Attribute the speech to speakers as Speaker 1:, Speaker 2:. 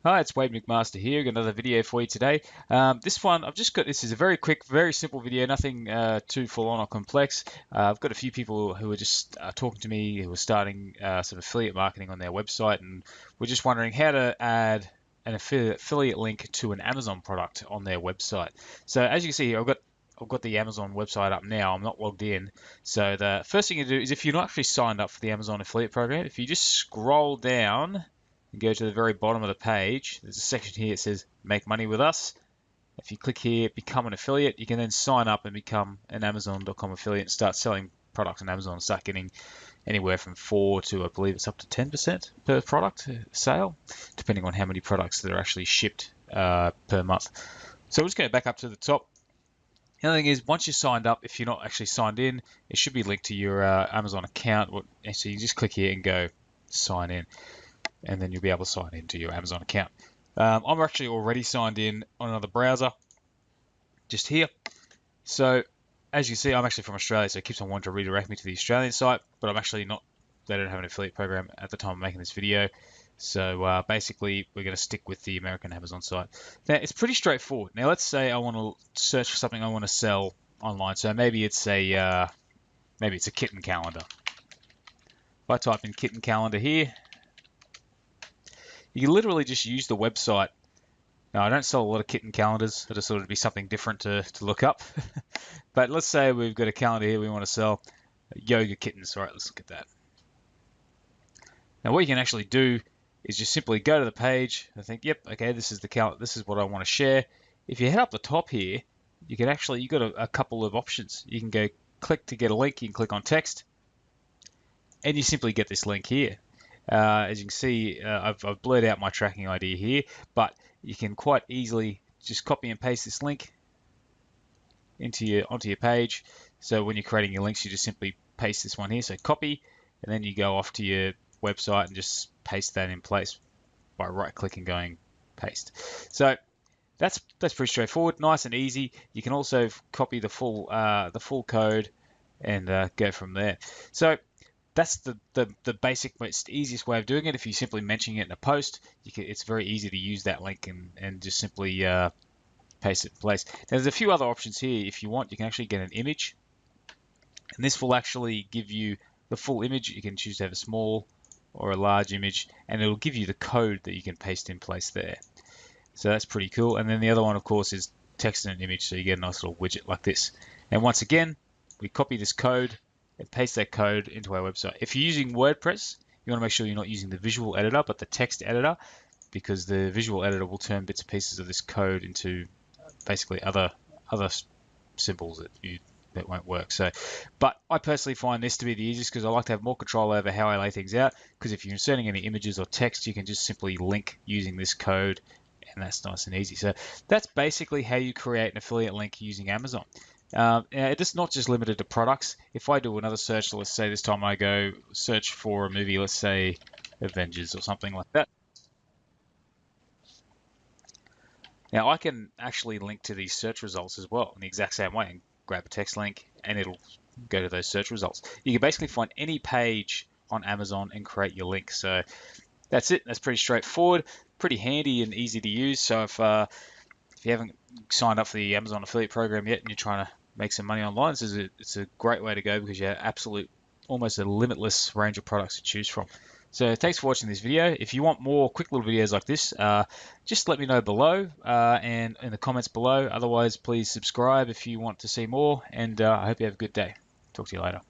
Speaker 1: Hi, it's Wade McMaster here. Got another video for you today. This one, this is a very quick, very simple video, nothing too full on or complex. I've got a few people who are just talking to me who are starting some affiliate marketing on their website, and we're just wondering how to add an affiliate link to an Amazon product on their website. So as you can see here, I've got the Amazon website up now. I'm not logged in. So the first thing you do is if you're not actually signed up for the Amazon affiliate program, if you just scroll down and go to the very bottom of the page, there's a section here that says Make Money with Us. If you click here, Become an Affiliate, you can then sign up and become an Amazon.com affiliate and start selling products on Amazon and start getting anywhere from 4 to, I believe it's up to 10% per product sale, depending on how many products that are actually shipped per month. So we'll just go back up to the top. The other thing is, once you're signed up, if you're not actually signed in, it should be linked to your Amazon account. So you just click here and go sign in, and then you'll be able to sign into your Amazon account. I'm actually already signed in on another browser, just here. So as you see, I'm actually from Australia, so it keeps on wanting to redirect me to the Australian site, but I'm actually not. They don't have an affiliate program at the time of making this video. So basically, we're going to stick with the American Amazon site. Now, it's pretty straightforward. Now, let's say I want to search for something I want to sell online. So maybe it's a kitten calendar. If I type in kitten calendar here, you can literally just use the website. Now, I don't sell a lot of kitten calendars. I just thought it'd be something different to look up. But let's say we've got a calendar here we want to sell yoga kittens. All right, let's look at that. Now, what you can actually do is just simply go to the page and think, yep, okay, this is the calendar. This is what I want to share. If you head up the top here, you've got a couple of options. You can go click to get a link. You can click on text, and you simply get this link here. As you can see, I've blurred out my tracking ID here, but you can quite easily just copy and paste this link onto your page. So when you're creating your links, you just simply paste this one here. So copy, and then you go off to your website and just paste that in place by right-clicking, going paste. So that's pretty straightforward, nice and easy. You can also copy the full code and go from there. So that's the basic, most easiest way of doing it. If you simply mention it in a post, it's very easy to use that link and just simply paste it in place. Now, there's a few other options here. If you want, you can actually get an image, and this will actually give you the full image. You can choose to have a small or a large image, and it'll give you the code that you can paste in place there. So that's pretty cool. And then the other one, of course, is text and an image, so you get a nice little widget like this. And once again, we copy this code and paste that code into our website. If you're using WordPress, you want to make sure you're not using the visual editor, but the text editor, because the visual editor will turn bits and pieces of this code into basically other symbols that won't work. So, but I personally find this to be the easiest because I like to have more control over how I lay things out. Because if you're inserting any images or text, you can just simply link using this code, and that's nice and easy. So that's basically how you create an affiliate link using Amazon. It's not just limited to products. If I do another search, let's say this time I go search for a movie, let's say Avengers or something like that. Now I can actually link to these search results as well in the exact same way and grab a text link and it'll go to those search results. You can basically find any page on Amazon and create your link. So that's it. That's pretty straightforward, pretty handy and easy to use. So if you haven't signed up for the Amazon affiliate program yet and you're trying to make some money online, it's a great way to go because you have almost a limitless range of products to choose from. So thanks for watching this video. If you want more quick little videos like this, just let me know below and in the comments below. Otherwise, please subscribe if you want to see more, and I hope you have a good day. Talk to you later.